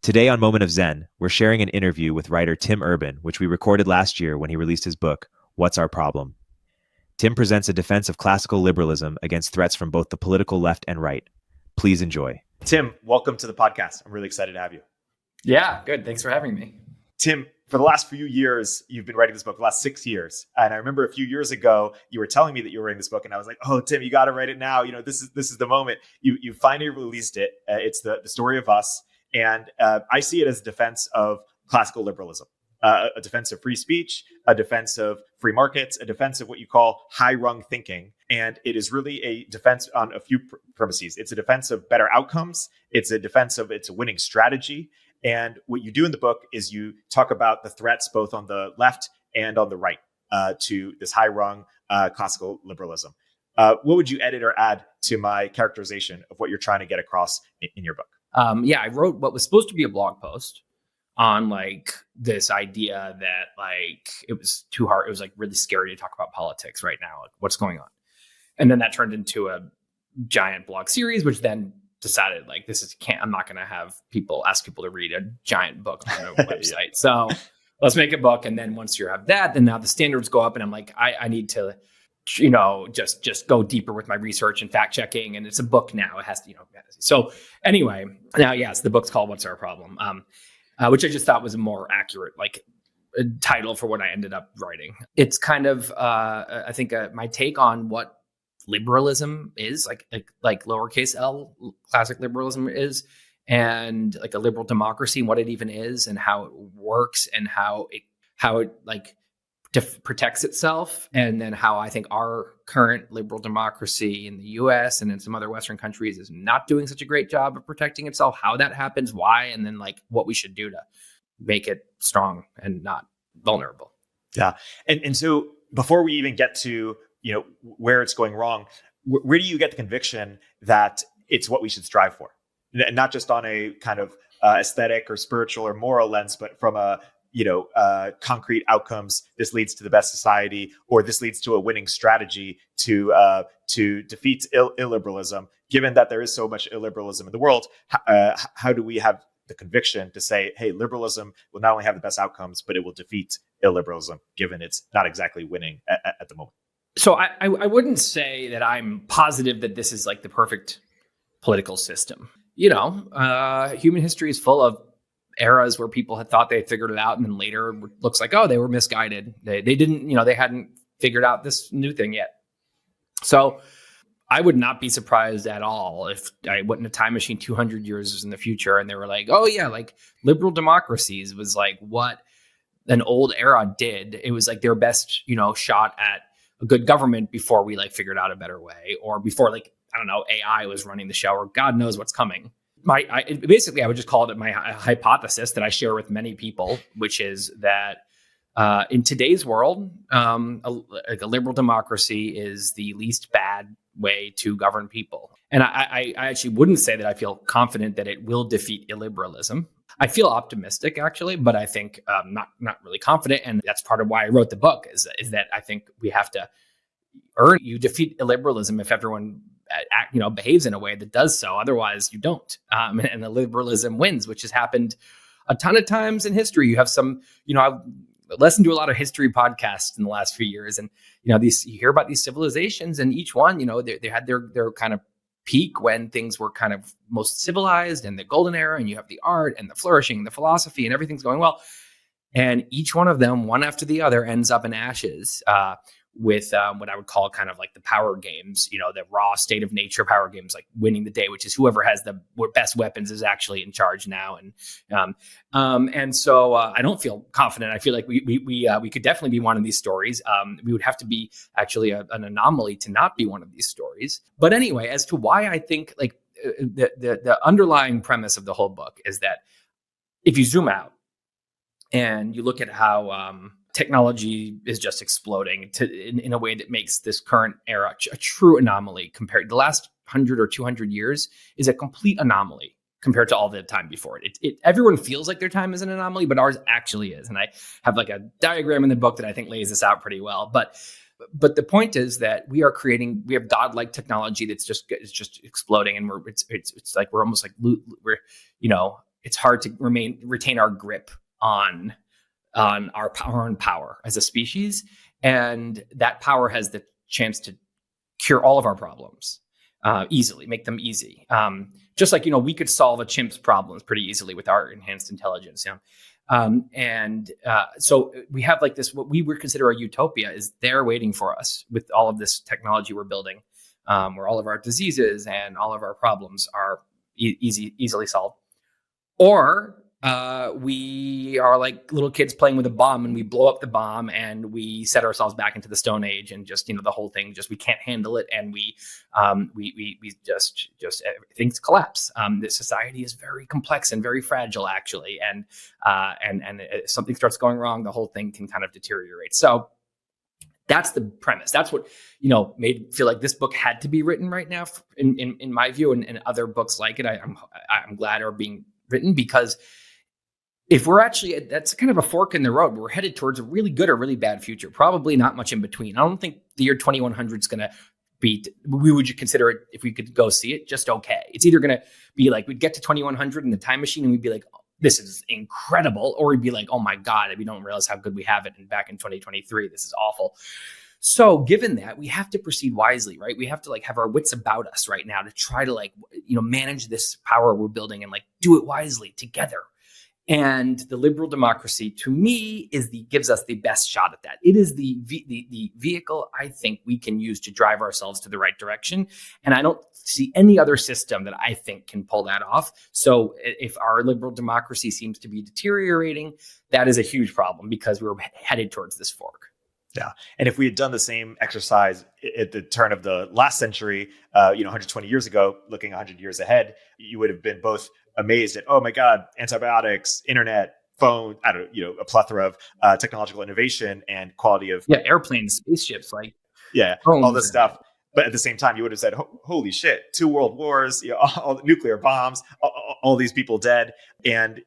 Today on Moment of Zen, we're sharing an interview with writer Tim Urban, which we recorded last year when he released his book, What's Our Problem? Tim presents a defense of classical liberalism against threats from both the political left and right. Please enjoy. Tim, welcome to the podcast. I'm really excited to have you. Yeah, good. Thanks for having me. Tim, for the last few years, you've been writing this book, the last 6 years. And I remember a few years ago, you were telling me that you were writing this book, and I was like, oh, Tim, you got to write it now. You know, this is the moment. You finally released it. It's the story of us. And I see it as a defense of classical liberalism, a defense of free speech, a defense of free markets, a defense of what you call high-rung thinking. And it is really a defense on a few premises. It's a defense of better outcomes. It's a defense of it's a winning strategy. And what you do in the book is you talk about the threats both on the left and on the right to this high-rung classical liberalism. What would you edit or add to my characterization of what you're trying to get across in your book? I wrote what was supposed to be a blog post on like this idea that like it was too hard. It was like really scary to talk about politics right now. Like what's going on? And then that turned into a giant blog series, which then decided like I'm not going to ask people to read a giant book on a website. Yeah. So let's make a book. And then once you have that, then now the standards go up and I'm like, I need to, just go deeper with my research and fact checking. And it's a book now. It has to, so anyway, now, yes, the book's called What's Our Problem? Which I just thought was a more accurate, title for what I ended up writing. It's kind of, I think my take on what liberalism is like lowercase L classic liberalism is, and like a liberal democracy, what it even is and how it works and how it protects itself, and then how I think our current liberal democracy in the US and in some other Western countries is not doing such a great job of protecting itself, how that happens, why, and then what we should do to make it strong and not vulnerable. Yeah. And so before we even get to, where it's going wrong, where do you get the conviction that it's what we should strive for? Not just on a kind of aesthetic or spiritual or moral lens, but from a concrete outcomes. This leads to the best society, or this leads to a winning strategy to defeat illiberalism. Given that there is so much illiberalism in the world, how do we have the conviction to say, hey, liberalism will not only have the best outcomes, but it will defeat illiberalism, given it's not exactly winning at the moment? So I wouldn't say that I'm positive that this is like the perfect political system. Human history is full of eras where people had thought they had figured it out, and then later it looks like, oh, they were misguided. They didn't, they hadn't figured out this new thing yet. So I would not be surprised at all if I went in a time machine 200 years in the future and they were like, oh yeah, like liberal democracies was like what an old era did. It was like their best, shot at a good government before we figured out a better way, or before AI was running the show, or God knows what's coming. Basically, I would just call it my hypothesis that I share with many people, which is that in today's world, a liberal democracy is the least bad way to govern people. And I actually wouldn't say that I feel confident that it will defeat illiberalism. I feel optimistic, actually, but I think not really confident. And that's part of why I wrote the book, is that I think we have to you defeat illiberalism if everyone behaves in a way that does so. Otherwise, you don't. And the liberalism wins, which has happened a ton of times in history. You have some, I've listened to a lot of history podcasts in the last few years, and you hear about these civilizations, and each one, they had their kind of peak when things were kind of most civilized, and the golden era, and you have the art and the flourishing, and the philosophy, and everything's going well. And each one of them, one after the other, ends up in ashes. With what I would call kind of like the power games, the raw state of nature power games, like winning the day, which is whoever has the best weapons is actually in charge now. And so I don't feel confident. I feel like we could definitely be one of these stories. We would have to be actually an anomaly to not be one of these stories. But anyway, as to why I think the underlying premise of the whole book is that if you zoom out and you look at how technology is just exploding in a way that makes this current era a true anomaly compared to the last 100 or 200 years is a complete anomaly compared to all the time before it. Everyone feels like their time is an anomaly, but ours actually is. And I have a diagram in the book that I think lays this out pretty well. But But the point is that we have godlike technology that's just exploding, and it's like we're almost like it's hard to retain our grip on our power and power as a species, and that power has the chance to cure all of our problems easily, make them easy. Just like we could solve a chimp's problems pretty easily with our enhanced intelligence. So we have like this, what we would consider a utopia is there waiting for us with all of this technology we're building, where all of our diseases and all of our problems are easily solved. Or we are like little kids playing with a bomb, and we blow up the bomb and we set ourselves back into the Stone Age, and just the whole thing we can't handle it, and we just things collapse. The society is very complex and very fragile, actually, and if something starts going wrong, the whole thing can kind of deteriorate. So that's the premise. That's what made me feel like this book had to be written right now, in my view, and other books like it. I'm glad are being written, because if we're actually, that's kind of a fork in the road. We're headed towards a really good or really bad future, probably not much in between. I don't think the year 2100 is going to be, we would consider it, if we could go see it, just okay. It's either going to be like, we'd get to 2100 in the time machine and we'd be like, oh, this is incredible. Or we'd be like, oh my God, we don't realize how good we have it. And back in 2023, this is awful. So given that, we have to proceed wisely, right? We have to have our wits about us right now to try to manage this power we're building and do it wisely together. And the liberal democracy, to me, gives us the best shot at that. It is the vehicle I think we can use to drive ourselves to the right direction. And I don't see any other system that I think can pull that off. So if our liberal democracy seems to be deteriorating, that is a huge problem, because we're headed towards this fork. Yeah. And if we had done the same exercise at the turn of the last century, 120 years ago, looking 100 years ahead, you would have been both amazed at, oh my God, antibiotics, internet, phone, a plethora of technological innovation and quality of airplanes, spaceships, all this stuff. But at the same time, you would have said, holy shit, 2 world wars, all the nuclear bombs, all these people dead. And,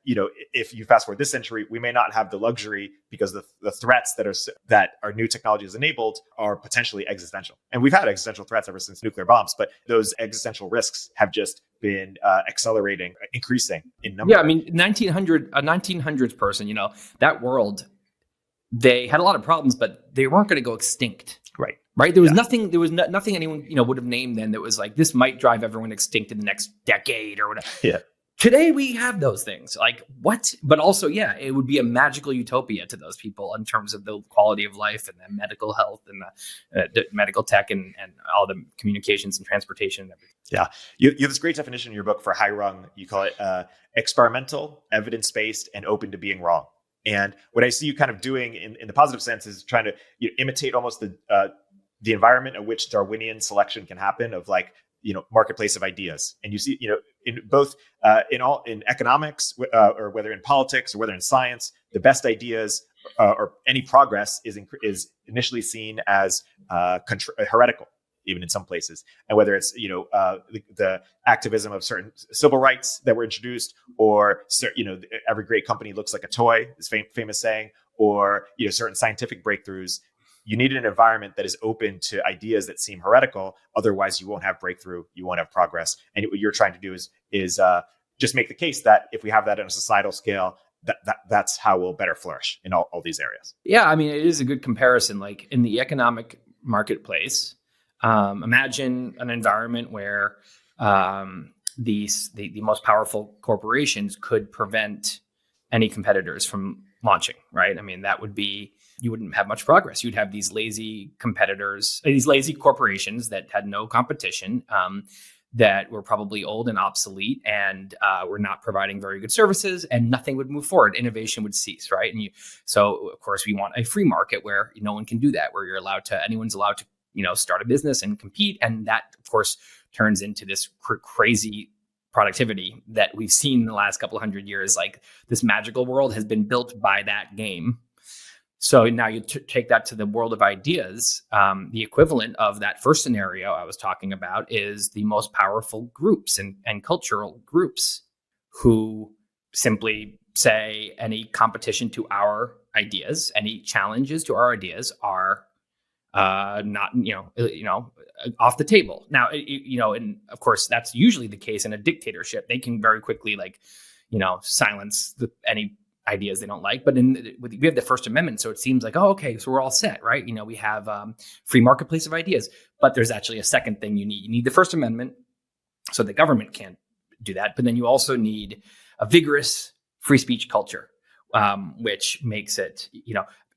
if you fast forward this century, we may not have the luxury, because the threats that our new technology has enabled are potentially existential. And we've had existential threats ever since nuclear bombs, but those existential risks have just been accelerating, increasing in number. Yeah, I mean, 1900s person, that world, they had a lot of problems, but they weren't going to go extinct. Right. There was nothing. There was nothing anyone would have named then that was like, this might drive everyone extinct in the next decade or whatever. Yeah. Today we have those things. What? But also, it would be a magical utopia to those people in terms of the quality of life and the medical health and the medical tech and all the communications and transportation and everything. Yeah. You have this great definition in your book for high rung. You call it experimental, evidence-based, and open to being wrong. And what I see you kind of doing in the positive sense is trying to imitate almost the environment in which Darwinian selection can happen, of marketplace of ideas. And you see, in both in economics, or whether in politics or whether in science, the best ideas or any progress is initially seen as heretical, even in some places. And whether it's the activism of certain civil rights that were introduced, or every great company looks like a toy, is famous saying, or certain scientific breakthroughs. You need an environment that is open to ideas that seem heretical. Otherwise, you won't have breakthrough. You won't have progress. And what you're trying to do is just make the case that if we have that on a societal scale, that's how we'll better flourish in all these areas. Yeah, I mean, it is a good comparison. Like in the economic marketplace, imagine an environment where the most powerful corporations could prevent any competitors from launching, right? I mean, that would be, you wouldn't have much progress. You'd have these lazy competitors, these lazy corporations that had no competition, that were probably old and obsolete, and were not providing very good services, and nothing would move forward. Innovation would cease, right? So of course we want a free market where no one can do that, where anyone's allowed to, start a business and compete. And that of course turns into this crazy productivity that we've seen in the last couple of 100 years. Like this magical world has been built by that game. So now you take that to the world of ideas. The equivalent of that first scenario I was talking about is the most powerful groups and cultural groups who simply say any competition to our ideas, any challenges to our ideas are not, off the table. Now, and of course, that's usually the case in a dictatorship. They can very quickly, silence any ideas they don't like. But we have the First Amendment, so it seems like, oh, okay, so we're all set, right? We have free marketplace of ideas. But there's actually a second thing you need. You need the First Amendment, so the government can't do that. But then you also need a vigorous free speech culture, which makes it,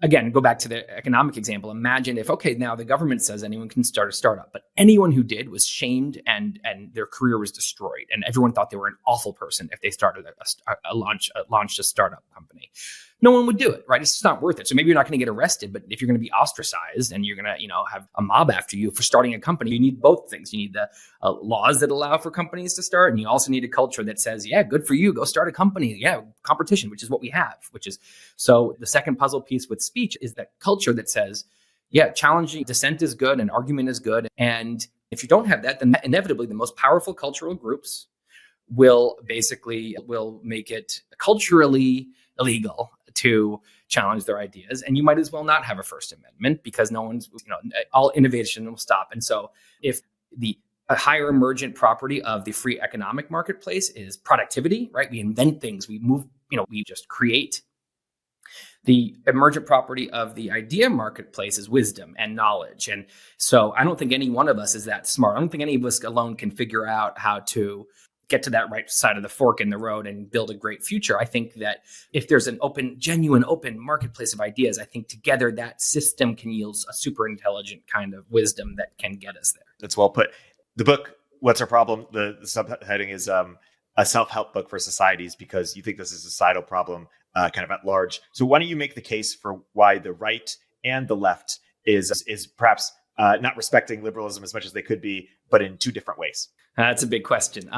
again, go back to the economic example. Imagine if, okay, now the government says anyone can start a startup, but anyone who did was shamed and their career was destroyed. And everyone thought they were an awful person if they started launched a startup company. No one would do it, right? It's just not worth it. So maybe you're not going to get arrested, but if you're going to be ostracized and you're going to, have a mob after you for starting a company, you need both things. You need the laws that allow for companies to start, and you also need a culture that says, yeah, good for you, go start a company. Yeah, competition, which is what we have, so the second puzzle piece with speech is that culture that says, yeah, challenging dissent is good and argument is good. And if you don't have that, then inevitably the most powerful cultural groups will make it culturally illegal to challenge their ideas. And you might as well not have a First Amendment because no one's, all innovation will stop. And so if a higher emergent property of the free economic marketplace is productivity, right? We invent things, we move, we just create. The emergent property of the idea marketplace is wisdom and knowledge. And so I don't think any one of us is that smart. I don't think any of us alone can figure out how to get to that right side of the fork in the road and build a great future. I think that if there's an genuine open marketplace of ideas, I think together that system can yield a super intelligent kind of wisdom that can get us there. That's well put. The book, What's Our Problem? The subheading is a self-help book for societies, because you think this is a societal problem kind of at large. So why don't you make the case for why the right and the left is perhaps not respecting liberalism as much as they could be, but in two different ways? That's a big question.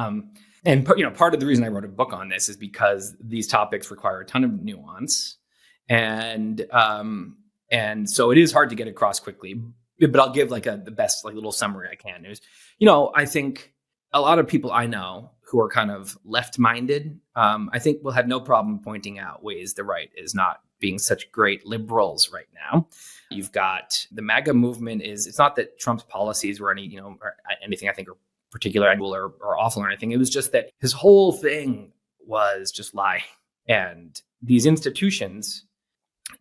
And part of the reason I wrote a book on this is because these topics require a ton of nuance, and so it is hard to get across quickly. But I'll give the best little summary I can. I think a lot of people I know who are kind of left-minded, I think will have no problem pointing out ways the right is not being such great liberals right now. You've got the MAGA movement it's not that Trump's policies were anything I think are particular or awful or anything. It was just that his whole thing was just lie. And these institutions,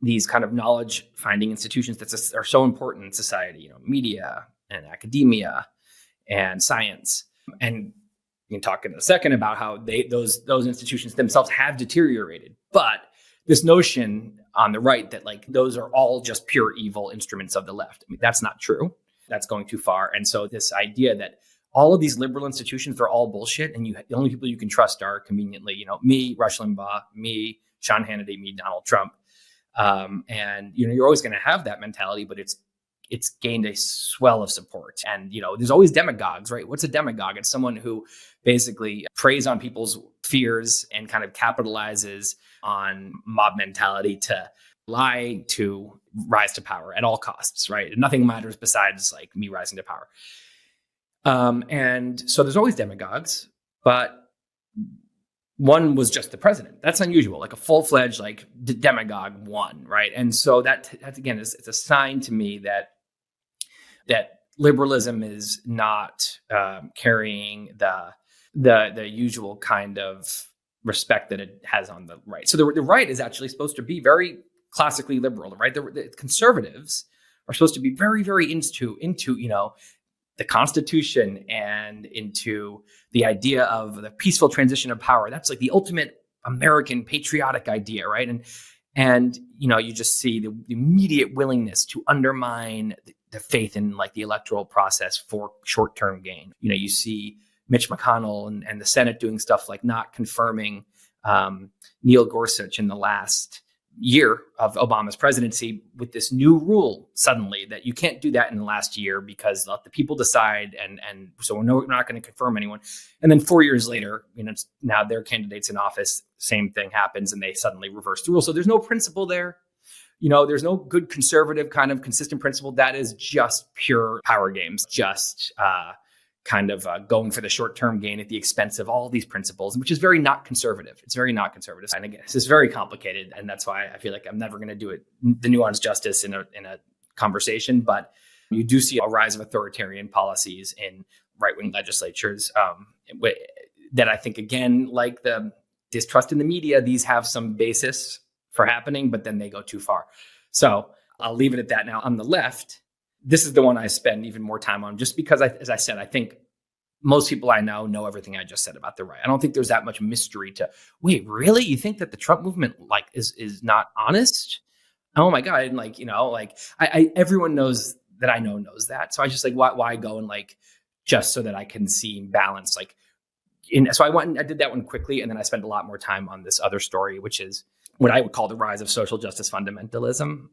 these kind of knowledge finding institutions that are so important in society, media and academia and science. And we can talk in a second about how those institutions themselves have deteriorated. But this notion on the right that those are all just pure evil instruments of the left, that's not true. That's going too far. And so this idea that all of these liberal institutions, they're all bullshit, and the only people you can trust are conveniently, me, Rush Limbaugh, me, Sean Hannity, me, Donald Trump. And you're always going to have that mentality, but it's gained a swell of support. And there's always demagogues, right? What's a demagogue? It's someone who basically preys on people's fears and kind of capitalizes on mob mentality to lie, to rise to power at all costs, right? And nothing matters besides me rising to power. And so there's always demagogues, but one was just the president. That's unusual, a full-fledged demagogue won, right? And so that again it's a sign to me that liberalism is not carrying the usual kind of respect that it has on the right. So the right is actually supposed to be very classically liberal, right? The conservatives are supposed to be very, very into the Constitution and into the idea of the peaceful transition of power. That's the ultimate American patriotic idea, right? And you just see the immediate willingness to undermine the faith in the electoral process for short-term gain. You see Mitch McConnell and the Senate doing stuff like not confirming Neil Gorsuch in the last year of Obama's presidency with this new rule suddenly that you can't do that in the last year because let the people decide. And so we're not going to confirm anyone. And then 4 years later, now their candidates in office, same thing happens and they suddenly reverse the rule. So there's no principle there. There's no good conservative kind of consistent principle. That is just pure power games, just going for the short-term gain at the expense of all these principles, which is very not conservative. It's very not conservative. And again, this is very complicated. And that's why I feel like I'm never going to do it the nuanced justice in a conversation. But You do see a rise of authoritarian policies in right-wing legislatures that I think, again, like the distrust in the media, these have some basis for happening, but then they go too far. So I'll leave it at that. Now, on the left, this is the one I spend even more time on, just because, as I said, I think most people I know everything I just said about the right. I don't think there's that much mystery to, wait, really? You think that the Trump movement is not honest? Oh my God. And I everyone knows that I knows that. So I just why go and just so that I can see balance. So I did that one quickly. And then I spent a lot more time on this other story, which is what I would call the rise of social justice fundamentalism.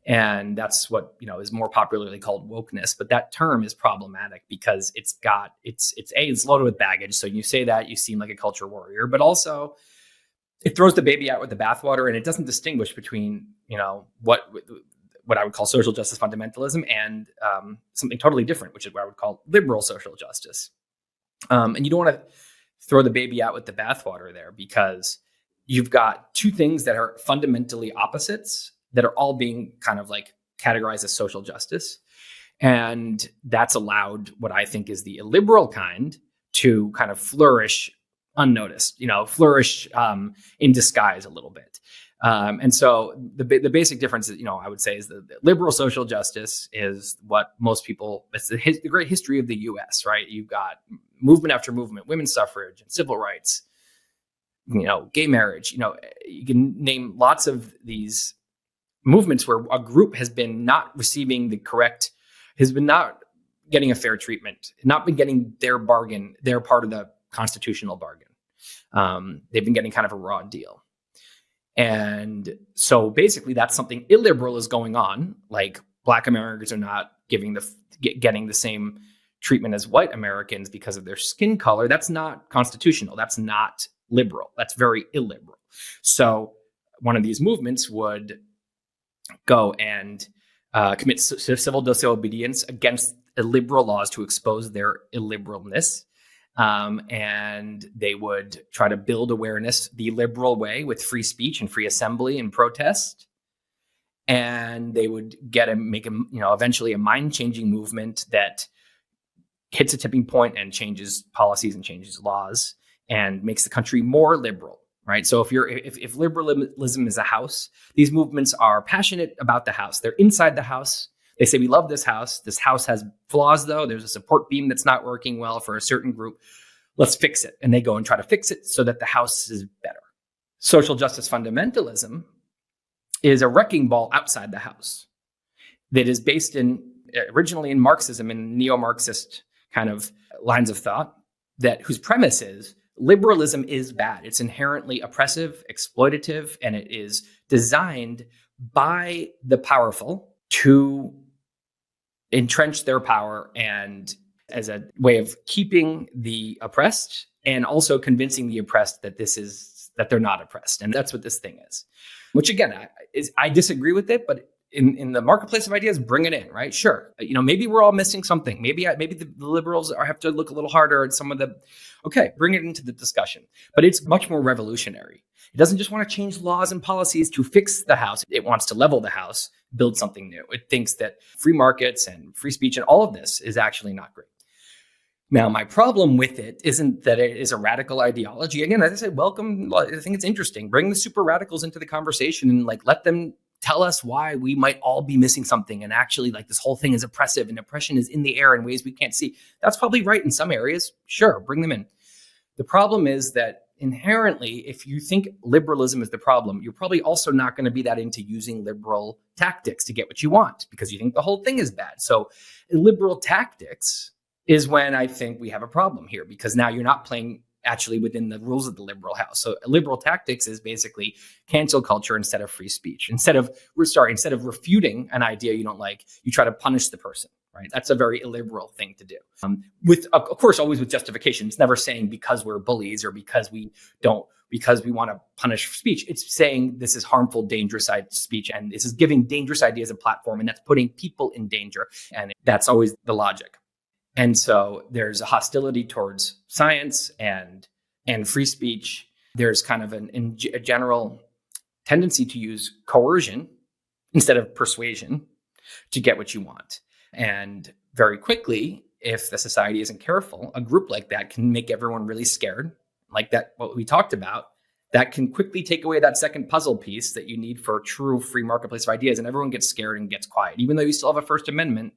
And that's what, is more popularly called wokeness. But that term is problematic because it's loaded with baggage. So you say that, you seem like a culture warrior, but also it throws the baby out with the bathwater, and it doesn't distinguish between, what I would call social justice fundamentalism and something totally different, which is what I would call liberal social justice. And you don't want to throw the baby out with the bathwater there, because you've got two things that are fundamentally opposites that are all being kind of categorized as social justice. And that's allowed what I think is the illiberal kind to kind of flourish unnoticed, flourish in disguise a little bit. And so the basic difference is, I would say, is the liberal social justice is what most people, it's the great history of the US, right? You've got movement after movement, women's suffrage and civil rights, gay marriage, you can name lots of these movements where a group has been not receiving has been not getting a fair treatment, not been getting their bargain, their part of the constitutional bargain. They've been getting kind of a raw deal. And so basically that's something illiberal is going on. Black Americans are not getting the same treatment as white Americans because of their skin color. That's not constitutional. That's not liberal. That's very illiberal. So one of these movements would go and commit civil disobedience against illiberal laws to expose their illiberalness. And they would try to build awareness the liberal way with free speech and free assembly and protest. And they would make eventually a mind-changing movement that hits a tipping point and changes policies and changes laws and makes the country more liberal. Right. So if liberalism is a house, these movements are passionate about the house. They're inside the house. They say, we love this house. This house has flaws, though. There's a support beam that's not working well for a certain group. Let's fix it. And they go and try to fix it so that the house is better. Social justice fundamentalism is a wrecking ball outside the house that is based originally in Marxism and neo-Marxist kind of lines of thought whose premise is liberalism is bad. It's inherently oppressive, exploitative, and it is designed by the powerful to entrench their power and as a way of keeping the oppressed and also convincing the oppressed that they're not oppressed. And that's what this thing is, which again, I disagree with it, but in the marketplace of ideas, bring it in, right? Sure. Maybe we're all missing something. Maybe the liberals have to look a little harder at some of bring it into the discussion. But it's much more revolutionary. It doesn't just want to change laws and policies to fix the house. It wants to level the house, build something new. It thinks that free markets and free speech and all of this is actually not great. Now, my problem with it isn't that it is a radical ideology. Again, as I said, welcome. I think it's interesting. Bring the super radicals into the conversation and let them tell us why we might all be missing something. And actually, this whole thing is oppressive and oppression is in the air in ways we can't see. That's probably right in some areas. Sure, bring them in. The problem is that inherently, if you think liberalism is the problem, you're probably also not going to be that into using liberal tactics to get what you want because you think the whole thing is bad. So liberal tactics is when I think we have a problem here, because now you're not playing actually within the rules of the liberal house. So liberal tactics is basically cancel culture instead of free speech. Instead of refuting an idea you don't like, you try to punish the person, right? That's a very illiberal thing to do. With, of course, always with justification. It's never saying because we're bullies or because we want to punish speech. It's saying this is harmful, dangerous speech, and this is giving dangerous ideas a platform, and that's putting people in danger. And that's always the logic. And so there's a hostility towards science and free speech. There's kind of a general tendency to use coercion instead of persuasion. to get what you want. And very quickly, if the society isn't careful, a group like that can make everyone really scared, like that, what we talked about, that can quickly take away that second puzzle piece that you need for a true free marketplace of ideas. And everyone gets scared and gets quiet, even though you still have a First Amendment.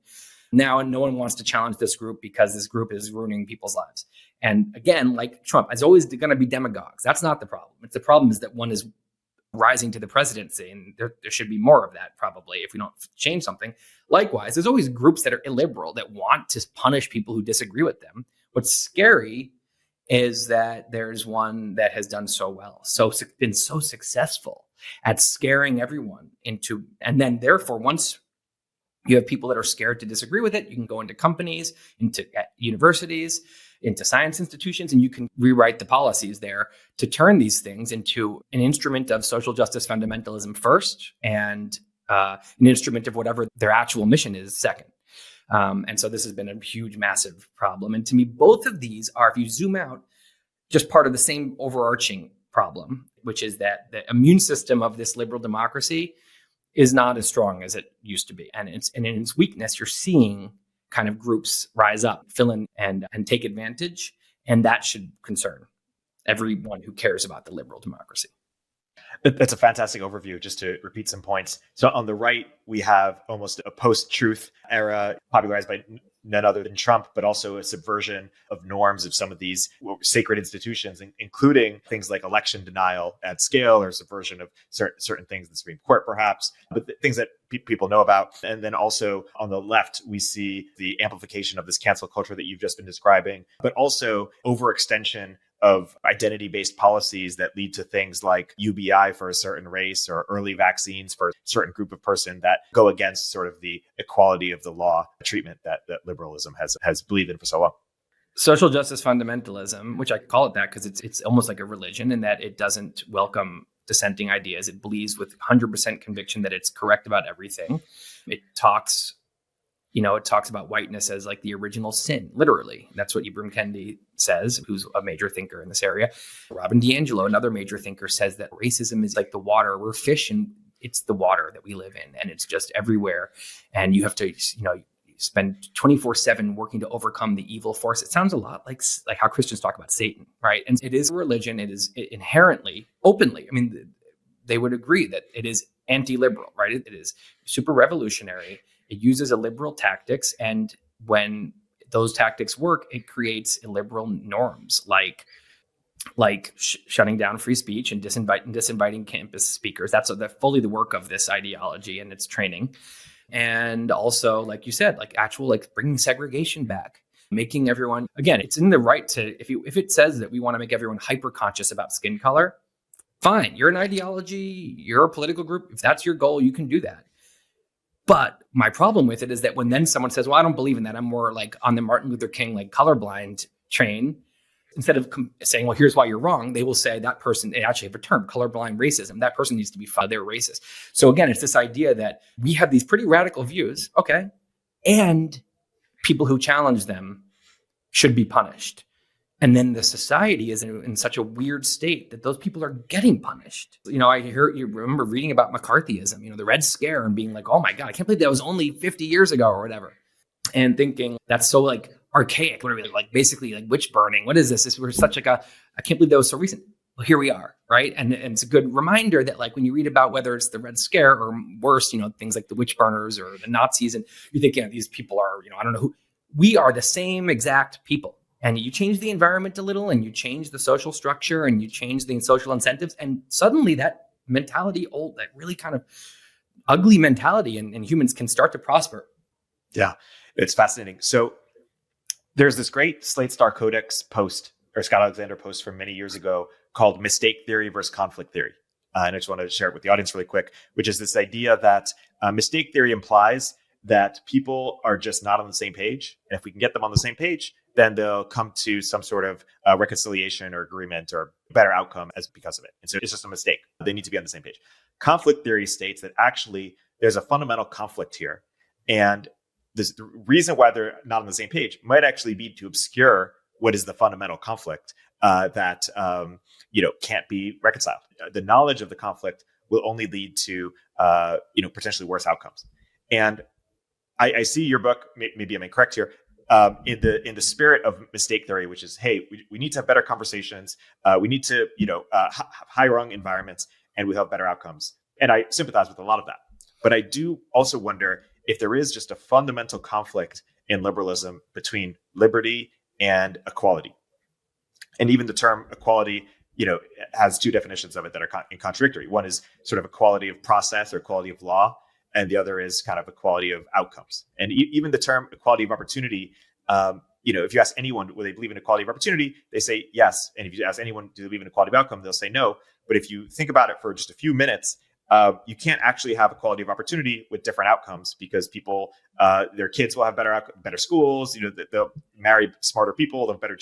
Now, no one wants to challenge this group because this group is ruining people's lives. And again, like Trump, it's always going to be demagogues. That's not the problem. It's the problem is that one is rising to the presidency, and there should be more of that probably if we don't change something. Likewise, there's always groups that are illiberal that want to punish people who disagree with them. What's scary is that there's one that has done so well, been so successful at scaring everyone into, and then therefore once you have people that are scared to disagree with it, you can go into companies, into universities, into science institutions, and you can rewrite the policies there to turn these things into an instrument of social justice fundamentalism first, and an instrument of whatever their actual mission is second. And so this has been a huge, massive problem. And to me, both of these are, if you zoom out, just part of the same overarching problem, which is that the immune system of this liberal democracy is not as strong as it used to be. And in its weakness, you're seeing kind of groups rise up, fill in and take advantage. And that should concern everyone who cares about the liberal democracy. That's a fantastic overview. Just to repeat some points. So on the right, we have almost a post-truth era popularized by none other than Trump, but also a subversion of norms of some of these sacred institutions, including things like election denial at scale, or subversion of certain things in the Supreme Court, perhaps, but things that people know about. And then also on the left, we see the amplification of this cancel culture that you've just been describing, but also overextension of identity-based policies that lead to things like UBI for a certain race, or early vaccines for a certain group of person that go against sort of the equality of the law treatment that liberalism has believed in for so long. Social justice fundamentalism, which I call it that because it's almost like a religion in that it doesn't welcome dissenting ideas. It believes with 100% conviction that it's correct about everything. It talks about whiteness as like the original sin, literally. That's what Ibram Kendi says, who's a major thinker in this area. Robin DiAngelo, another major thinker, says that racism is like the water. We're fish and it's the water that we live in, and it's just everywhere. And you have to, spend 24/7 working to overcome the evil force. It sounds a lot like how Christians talk about Satan, right? And it is a religion. It is inherently, openly, they would agree that it is anti-liberal, right? It is super revolutionary. It uses illiberal tactics, and when those tactics work, it creates illiberal norms like shutting down free speech and disinviting campus speakers. That's fully the work of this ideology and its training. And also, like you said, bringing segregation back, making everyone, again, it's in the right to, if it says that we want to make everyone hyper conscious about skin color, fine. You're an ideology, you're a political group. If that's your goal, you can do that. But my problem with it is that when then someone says, well, I don't believe in that, I'm more like on the Martin Luther King, like colorblind train, instead of saying, well, here's why you're wrong, they will say that person, they actually have a term, colorblind racism. That person needs to be fired. They're racist. So again, it's this idea that we have these pretty radical views, okay, and people who challenge them should be punished. And then the society is in such a weird state that those people are getting punished. You remember reading about McCarthyism, the Red Scare, and being like, oh my God, I can't believe that was only 50 years ago or whatever. And thinking that's so like archaic. What are we like? Basically like witch burning. What is this? We're such like I can't believe that was so recent. Well, here we are, right? And it's a good reminder that like when you read about whether it's the Red Scare or worse, things like the witch burners or the Nazis, and you're thinking these people are, I don't know who. We are the same exact people. And you change the environment a little, and you change the social structure, and you change the social incentives, and suddenly that mentality, that really kind of ugly mentality, and humans can start to prosper. Yeah, it's fascinating. So there's this great Slate Star Codex post, or Scott Alexander post from many years ago, called Mistake Theory versus Conflict Theory. And I just want to share it with the audience really quick, which is this idea that mistake theory implies that people are just not on the same page. And if we can get them on the same page, then they'll come to some sort of reconciliation or agreement or better outcome because of it. And so it's just a mistake. They need to be on the same page. Conflict theory states that actually there's a fundamental conflict here. And the reason why they're not on the same page might actually be to obscure what is the fundamental conflict that can't be reconciled. The knowledge of the conflict will only lead to potentially worse outcomes. And I see your book. Maybe I'm incorrect here. In the spirit of mistake theory, which is, hey, we need to have better conversations. We need to high rung environments, and we have better outcomes. And I sympathize with a lot of that. But I do also wonder if there is just a fundamental conflict in liberalism between liberty and equality. And even the term equality, has two definitions of it that are contradictory. One is sort of equality of process or equality of law, and the other is kind of equality of outcomes. And even the term equality of opportunity, if you ask anyone, will they believe in equality of opportunity? They say yes. And if you ask anyone, do they believe in equality of outcome? They'll say no. But if you think about it for just a few minutes, you can't actually have equality of opportunity with different outcomes, because people, their kids will have better schools. They'll marry smarter people. They'll have better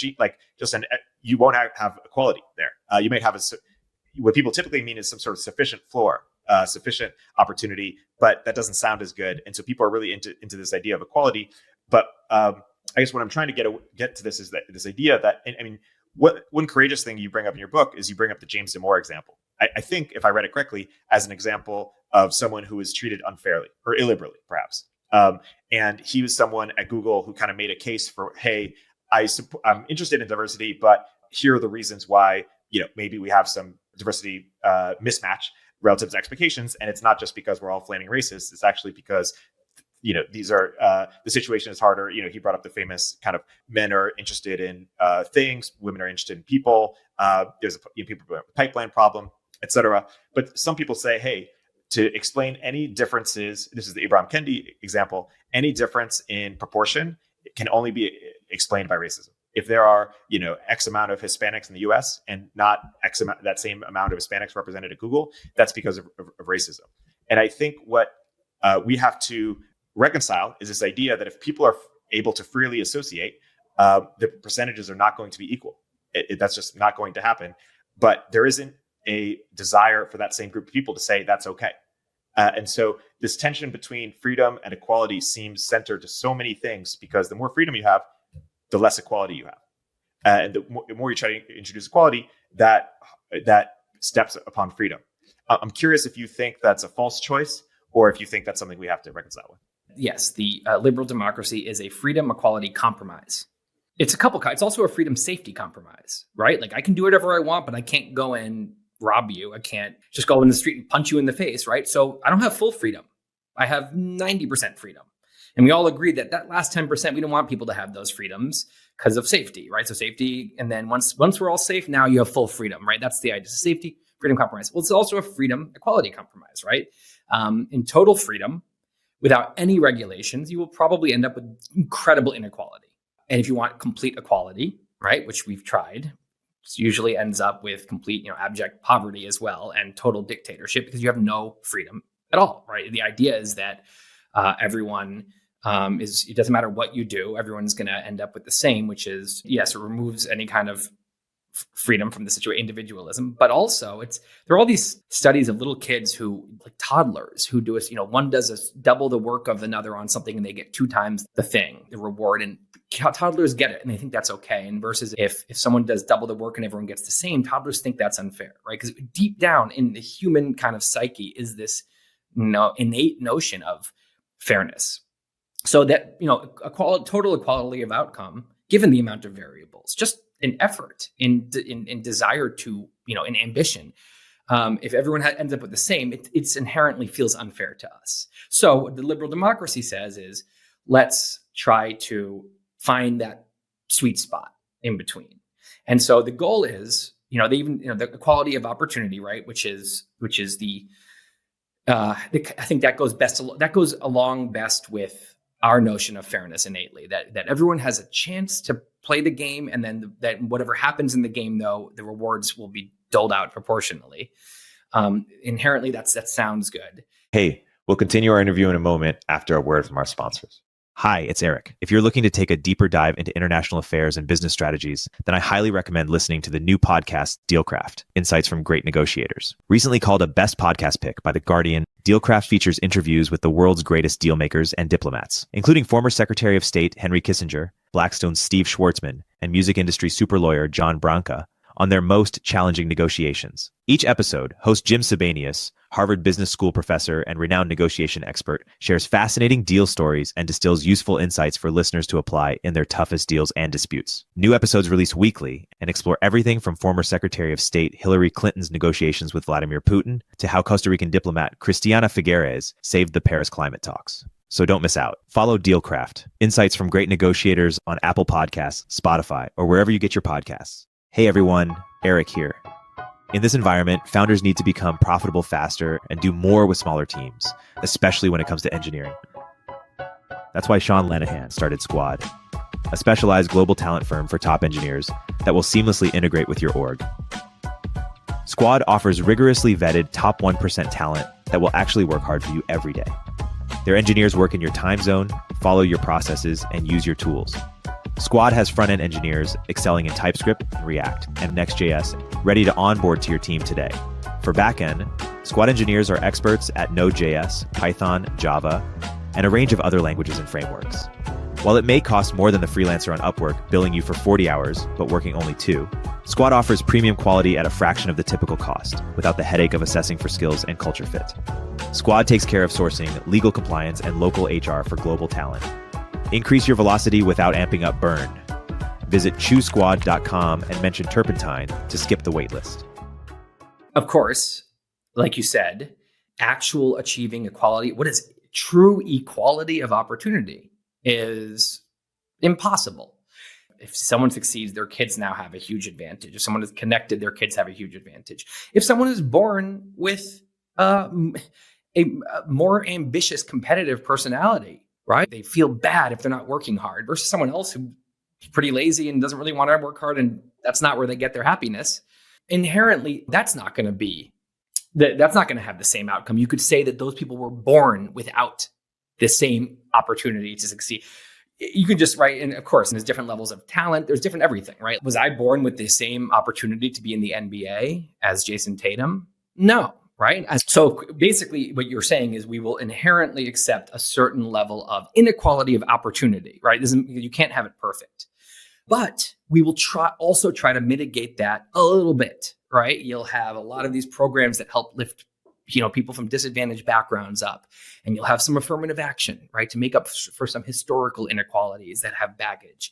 you won't have equality there. You might have what people typically mean is some sort of sufficient floor, sufficient opportunity, but that doesn't sound as good. And so people are really into this idea of equality. But I guess what I'm trying to get to this is that this idea that, one courageous thing you bring up in your book is you bring up the James Damore example. I think, if I read it correctly, as an example of someone who was treated unfairly or illiberally, perhaps. And he was someone at Google who kind of made a case for, hey, I'm interested in diversity, but here are the reasons why, maybe we have some diversity mismatch relative to expectations. And it's not just because we're all flaming racist. It's actually because, these are, the situation is harder. He brought up the famous kind of men are interested in things, women are interested in people. There's people with a pipeline problem, etc. But some people say, hey, to explain any differences, this is the Ibram Kendi example, any difference in proportion can only be explained by racism. If there are, X amount of Hispanics in the US and not X amount, that same amount of Hispanics represented at Google, that's because of racism. And I think what we have to reconcile is this idea that if people are able to freely associate, the percentages are not going to be equal. That's just not going to happen. But there isn't a desire for that same group of people to say that's okay. And so this tension between freedom and equality seems centered to so many things, because the more freedom you have, the less equality you have. And the more you try to introduce equality, that steps upon freedom. I'm curious if you think that's a false choice, or if you think that's something we have to reconcile with. Yes, the liberal democracy is a freedom equality compromise. It's a couple kinds. It's also a freedom safety compromise, right? Like, I can do whatever I want, but I can't go and rob you. I can't just go in the street and punch you in the face, right? So I don't have full freedom. I have 90% freedom. And we all agree that last 10%, we don't want people to have those freedoms because of safety, right? So safety, and then once we're all safe, now you have full freedom, right? That's the idea. Safety, freedom compromise. Well, it's also a freedom equality compromise, right? In total freedom, without any regulations, you will probably end up with incredible inequality. And if you want complete equality, right, which we've tried, it usually ends up with complete, abject poverty as well, and total dictatorship, because you have no freedom at all, right? The idea is that everyone it doesn't matter what you do, everyone's going to end up with the same, which is, yes, it removes any kind of freedom from the situation, individualism, but also there are all these studies of little kids who, like toddlers, who do one does double the work of another on something and they get 2 times the reward, and toddlers get it and they think that's okay. And versus if someone does double the work and everyone gets the same, toddlers think that's unfair, right? Because deep down in the human kind of psyche is this innate notion of fairness. So that, total equality of outcome, given the amount of variables, just in effort, in desire to, in ambition. If everyone ends up with the same, it's inherently feels unfair to us. So what the liberal democracy says is, let's try to find that sweet spot in between. And so the goal is, the equality of opportunity, right? Which is the I think that goes along best with our notion of fairness innately, that everyone has a chance to play the game, and then that whatever happens in the game, though, the rewards will be doled out proportionally. Inherently, that sounds good. Hey, we'll continue our interview in a moment after a word from our sponsors. Hi, it's Erik. If you're looking to take a deeper dive into international affairs and business strategies, then I highly recommend listening to the new podcast, Dealcraft, Insights from Great Negotiators. Recently called a best podcast pick by The Guardian, Dealcraft features interviews with the world's greatest deal makers and diplomats, including former Secretary of State Henry Kissinger, Blackstone's Steve Schwartzman, and music industry super lawyer John Branca, on their most challenging negotiations. Each episode, host Jim Sabanius, Harvard Business School professor and renowned negotiation expert, shares fascinating deal stories and distills useful insights for listeners to apply in their toughest deals and disputes. New episodes release weekly and explore everything from former Secretary of State Hillary Clinton's negotiations with Vladimir Putin to how Costa Rican diplomat Cristina Figueres saved the Paris climate talks. So don't miss out. Follow Dealcraft, insights from great negotiators on Apple Podcasts, Spotify, or wherever you get your podcasts. Hey everyone, Erik here. In this environment, founders need to become profitable faster and do more with smaller teams, especially when it comes to engineering. That's why Sean Lenihan started Squad, a specialized global talent firm for top engineers that will seamlessly integrate with your org. Squad offers rigorously vetted top 1% talent that will actually work hard for you every day. Their engineers work in your time zone, follow your processes, and use your tools. Squad has front-end engineers excelling in TypeScript, React, and Next.js, ready to onboard to your team today. For backend, Squad engineers are experts at Node.js, Python, Java, and a range of other languages and frameworks. While it may cost more than the freelancer on Upwork, billing you for 40 hours, but working only 2, Squad offers premium quality at a fraction of the typical cost, without the headache of assessing for skills and culture fit. Squad takes care of sourcing, legal compliance, and local HR for global talent. Increase your velocity without amping up burn. Visit choosesquad.com and mention Turpentine to skip the waitlist. Of course, like you said, actual achieving equality, what is true equality of opportunity, is impossible. If someone succeeds, their kids now have a huge advantage. If someone is connected, their kids have a huge advantage. If someone is born with a more ambitious, competitive personality, right? They feel bad if they're not working hard versus someone else who's pretty lazy and doesn't really want to work hard, and that's not where they get their happiness. Inherently, that's not going to have the same outcome. You could say that those people were born without the same opportunity to succeed. You could just write, and of course, there's different levels of talent. There's different everything, right? Was I born with the same opportunity to be in the NBA as Jason Tatum? No, right? So basically what you're saying is we will inherently accept a certain level of inequality of opportunity, right? You can't have it perfect. But we will also try to mitigate that a little bit, right? You'll have a lot of these programs that help lift people from disadvantaged backgrounds up, and you'll have some affirmative action, right, to make up for some historical inequalities that have baggage.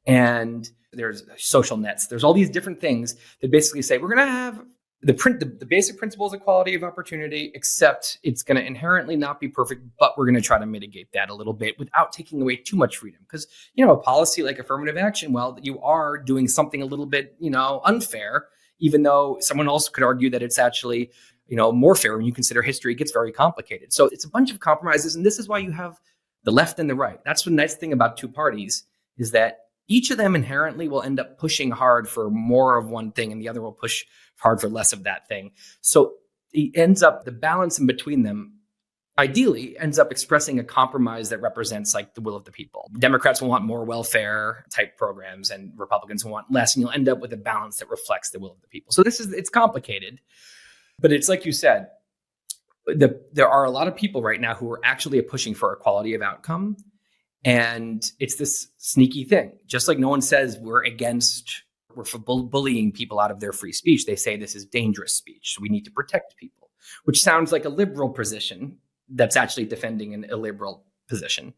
And there's social nets. There's all these different things that basically say we're going to have the basic principles of equality of opportunity, except it's going to inherently not be perfect, but we're going to try to mitigate that a little bit without taking away too much freedom. Because, a policy like affirmative action, well, you are doing something a little bit, unfair, even though someone else could argue that it's actually more fair when you consider history. It gets very complicated. So it's a bunch of compromises. And this is why you have the left and the right. That's the nice thing about two parties, is that each of them inherently will end up pushing hard for more of one thing, and the other will push hard for less of that thing. So it ends up, the balance in between them ideally ends up expressing a compromise that represents like the will of the people. Democrats will want more welfare type programs, and Republicans will want less, and you'll end up with a balance that reflects the will of the people. So it's complicated. But it's like you said, there are a lot of people right now who are actually pushing for equality of outcome. And it's this sneaky thing. Just like no one says we're for bullying people out of their free speech. They say this is dangerous speech. So we need to protect people, which sounds like a liberal position that's actually defending an illiberal position.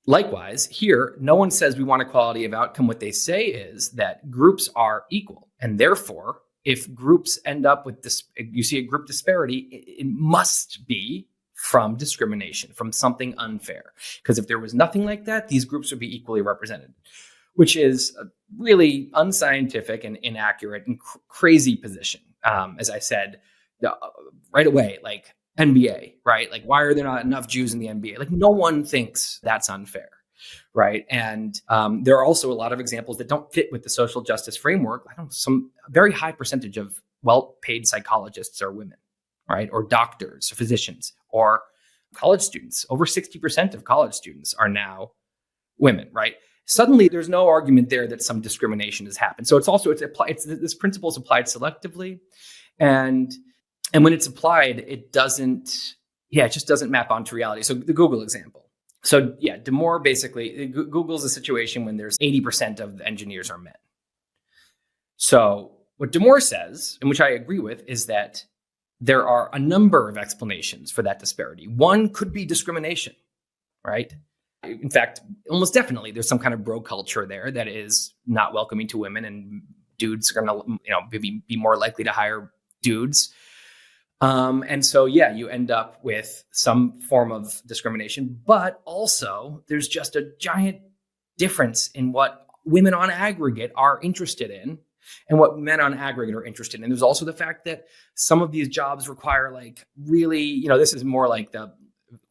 Likewise, here, no one says we want equality of outcome. What they say is that groups are equal, and therefore, if groups end up with this, you see a group disparity, it must be from discrimination, from something unfair. Because if there was nothing like that, these groups would be equally represented, which is a really unscientific and inaccurate and crazy position. As I said, right away, like NBA, right? Like, why are there not enough Jews in the NBA? Like, no one thinks that's unfair. Right. And there are also a lot of examples that don't fit with the social justice framework. Some very high percentage of well-paid psychologists are women, right? Or doctors, or physicians, or college students. Over 60% of college students are now women, right? Suddenly, there's no argument there that some discrimination has happened. So this principle is applied selectively, and when it's applied, it just doesn't map onto reality. So the Google example. So yeah, DeMoore basically, Google's a situation when there's 80% of the engineers are men. So What Damore says, and which I agree with, is that there are a number of explanations for that disparity. One could be discrimination, right? In fact, almost definitely there's some kind of bro culture there that is not welcoming to women, and dudes are going to, be more likely to hire dudes. And so, yeah, you end up with some form of discrimination, but also there's just a giant difference in what women on aggregate are interested in and what men on aggregate are interested in. There's also the fact that some of these jobs require really, this is more like the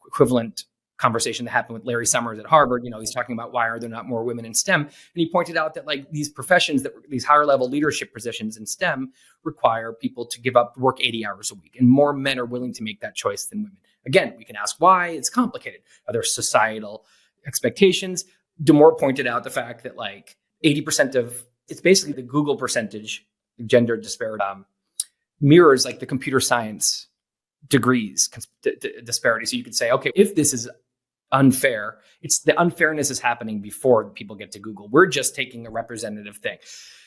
equivalent conversation that happened with Larry Summers at Harvard. He's talking about why are there not more women in STEM? And he pointed out that these professions, these higher level leadership positions in STEM require people to give up work 80 hours a week. And more men are willing to make that choice than women. Again, we can ask why. It's complicated. Are there societal expectations? Damore pointed out the fact that 80% of, it's basically the Google percentage, gender disparity, mirrors the computer science degrees disparity. So you could say, okay, if this is unfair, it's the unfairness is happening before people get to Google. We're just taking a representative thing.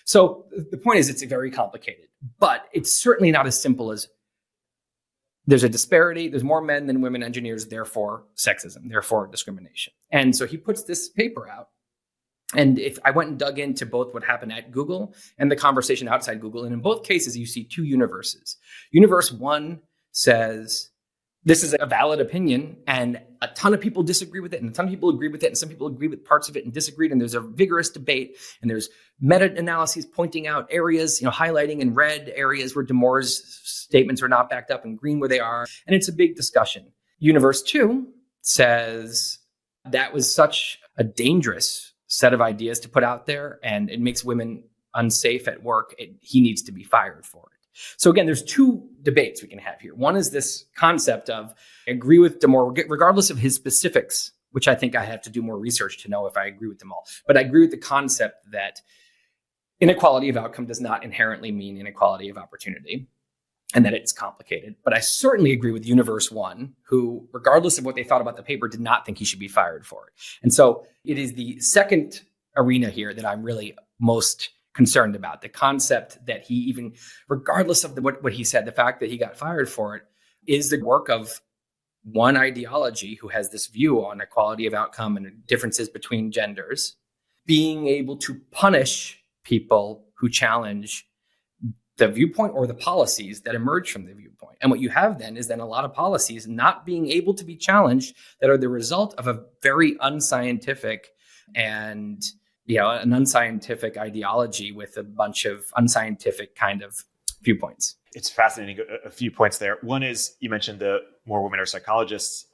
So the point is, it's very complicated, but it's certainly not as simple as there's a disparity. There's more men than women engineers, therefore sexism, therefore discrimination. And so he puts this paper out. And if I went and dug into both what happened at Google and the conversation outside Google, and in both cases, you see two universes. Universe one says, this is a valid opinion, and a ton of people disagree with it, and a ton of people agree with it, and some people agree with parts of it and disagreed, and there's a vigorous debate, and there's meta-analyses pointing out areas, highlighting in red areas where Damore's statements are not backed up, and green where they are, and it's a big discussion. Universe 2 says that was such a dangerous set of ideas to put out there, and it makes women unsafe at work. He needs to be fired for it. So again, there's two debates we can have here. One is this concept of, I agree with Damore, regardless of his specifics, which I think I have to do more research to know if I agree with them all. But I agree with the concept that inequality of outcome does not inherently mean inequality of opportunity, and that it's complicated. But I certainly agree with Universe 1, who, regardless of what they thought about the paper, did not think he should be fired for it. And so it is the second arena here that I'm really most concerned about, the concept that he even, regardless of what he said, the fact that he got fired for it is the work of one ideology who has this view on equality of outcome and differences between genders, being able to punish people who challenge the viewpoint or the policies that emerge from the viewpoint. And what you have then is a lot of policies not being able to be challenged that are the result of a very unscientific and an unscientific ideology with a bunch of unscientific kind of viewpoints. It's fascinating. A few points there. One is, you mentioned the more women are psychologists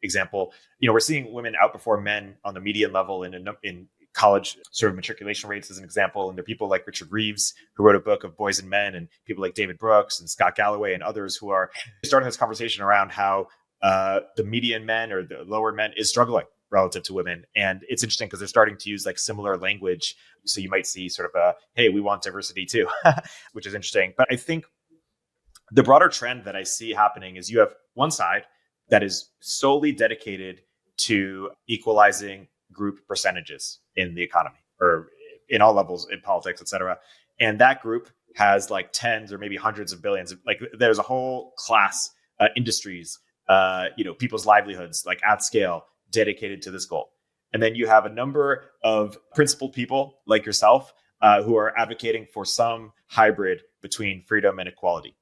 example. We're seeing women outperform men on the median level in college sort of matriculation rates as an example. And there are people like Richard Reeves, who wrote a book of Boys and Men, and people like David Brooks and Scott Galloway and others who are starting this conversation around how the median men or the lower men is struggling relative to women. And it's interesting because they're starting to use similar language. So you might see sort of hey, we want diversity too, which is interesting. But I think the broader trend that I see happening is you have one side that is solely dedicated to equalizing group percentages in the economy or in all levels in politics, et cetera. And that group has tens or maybe hundreds of billions. There's a whole class, industries, people's livelihoods, at scale, dedicated to this goal. And then you have a number of principled people like yourself who are advocating for some hybrid between freedom and equality.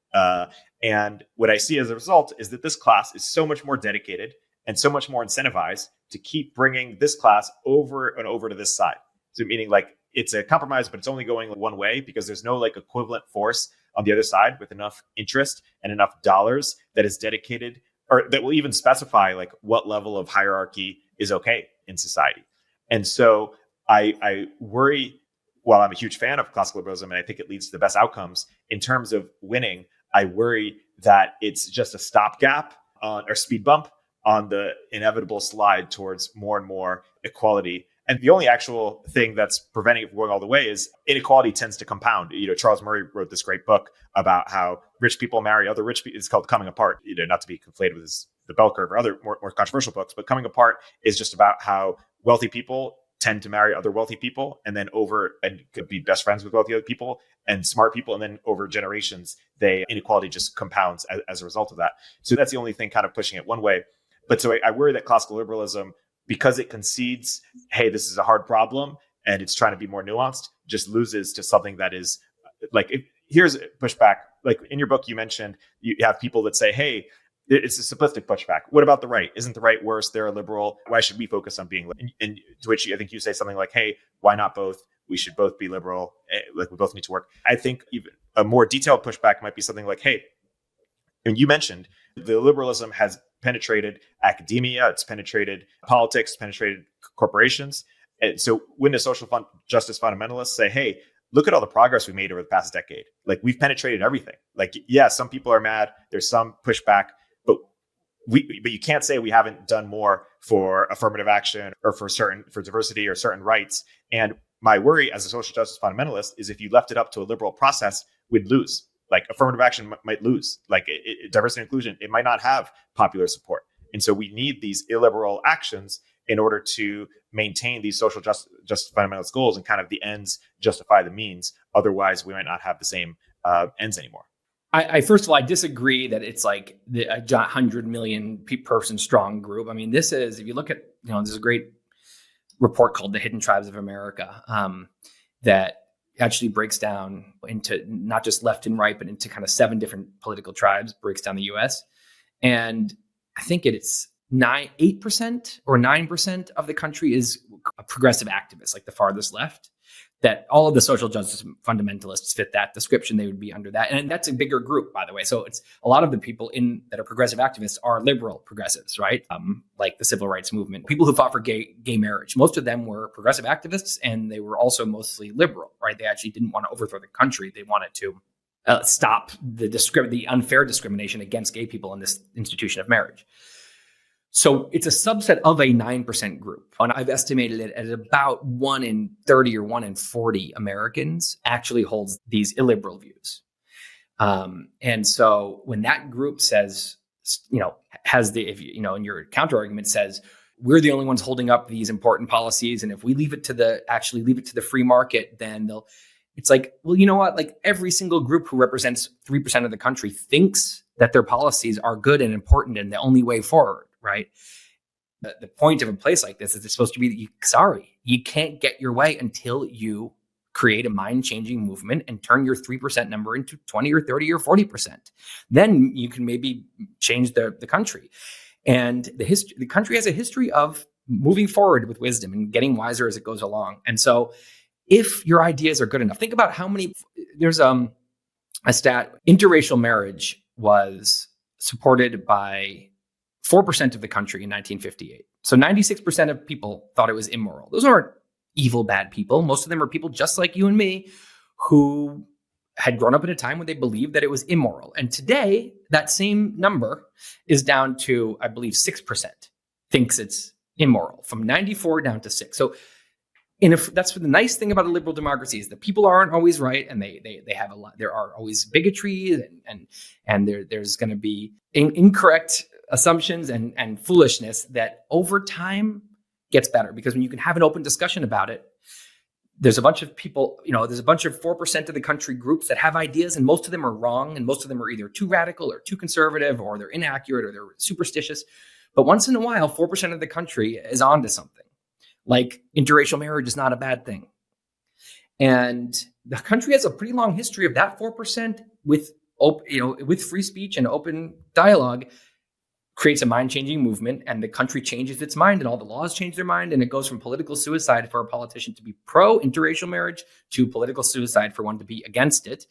And what I see as a result is that this class is so much more dedicated and so much more incentivized to keep bringing this class over and over to this side. So meaning it's a compromise, but it's only going one way because there's no equivalent force on the other side with enough interest and enough dollars that is dedicated or that will even specify what level of hierarchy is okay in society. And so I worry, while I'm a huge fan of classical liberalism and I think it leads to the best outcomes in terms of winning, I worry that it's just a stopgap or speed bump on the inevitable slide towards more and more equality. And the only actual thing that's preventing it from going all the way is inequality tends to compound. Charles Murray wrote this great book about how rich people marry other rich people. It's called Coming Apart, not to be conflated with the Bell Curve or other more controversial books, but Coming Apart is just about how wealthy people tend to marry other wealthy people, and then and could be best friends with wealthy other people and smart people. And then over generations, inequality just compounds as a result of that. So that's the only thing kind of pushing it one way. But so I worry that classical liberalism, because it concedes, hey, this is a hard problem, and it's trying to be more nuanced, just loses to something that is like, here's pushback. Like in your book, you mentioned you have people that say, hey, it's a simplistic pushback. What about the right? Isn't the right worse? They're a liberal. Why should we focus on being liberal? And to which I think you say something like, hey, why not both? We should both be liberal. Like we both need to work. I think even a more detailed pushback might be something like, hey, and you mentioned the liberalism has penetrated academia, it's penetrated politics, it's penetrated corporations. And so when the social justice fundamentalists say, hey, look at all the progress we made over the past decade. Like we've penetrated everything. Like, yeah, some people are mad. There's some pushback. But you can't say we haven't done more for affirmative action or for diversity or certain rights. And my worry as a social justice fundamentalist is if you left it up to a liberal process, we'd lose. Like affirmative action might lose. Like diversity and inclusion, it might not have popular support. And so we need these illiberal actions in order to maintain these social justice fundamentalist goals, and kind of the ends justify the means. Otherwise, we might not have the same ends anymore. I first of all, I disagree that it's like a 100 million person strong group. I mean, this is, if you look at, there's a great report called The Hidden Tribes of America that actually breaks down into not just left and right, but into kind of 7 different political tribes, breaks down the US. And I think it's 8% or 9% of the country is a progressive activist, like the farthest left. That all of the social justice fundamentalists fit that description. They would be under that. And that's a bigger group, by the way. So it's a lot of the people that are progressive activists are liberal progressives, right? Like the civil rights movement, people who fought for gay marriage. Most of them were progressive activists, and they were also mostly liberal, right? They actually didn't want to overthrow the country. They wanted to stop the unfair discrimination against gay people in this institution of marriage. So it's a subset of a 9% group. And I've estimated it at about 1 in 30 or 1 in 40 Americans actually holds these illiberal views. And so when that group says, in your counter argument says, we're the only ones holding up these important policies, and if we leave it to the free market, then it's like, well, you know what? Like every single group who represents 3% of the country thinks that their policies are good and important and the only way forward. Right. The point of a place like this is it's supposed to be that you can't get your way until you create a mind-changing movement and turn your 3% number into 20 or 30 or 40%. Then you can maybe change the country. And the country has a history of moving forward with wisdom and getting wiser as it goes along. And so if your ideas are good enough, think about how many, there's a stat, interracial marriage was supported by 4% of the country in 1958. So 96% of people thought it was immoral. Those aren't evil, bad people. Most of them are people just like you and me who had grown up in a time when they believed that it was immoral. And today, that same number is down to, I believe, 6% thinks it's immoral, from 94 down to 6. So that's the nice thing about a liberal democracy is that people aren't always right, and they have a lot. There are always bigotry, and there's going to be incorrect assumptions and foolishness that over time gets better, because when you can have an open discussion about it, there's a bunch of people, there's a bunch of 4% of the country groups that have ideas, and most of them are wrong, and most of them are either too radical or too conservative, or they're inaccurate, or they're superstitious. But once in a while, 4% of the country is onto something. Like interracial marriage is not a bad thing. And the country has a pretty long history of that 4% with free speech and open dialogue creates a mind-changing movement, and the country changes its mind, and all the laws change their mind, and it goes from political suicide for a politician to be pro-interracial marriage to political suicide for one to be against it.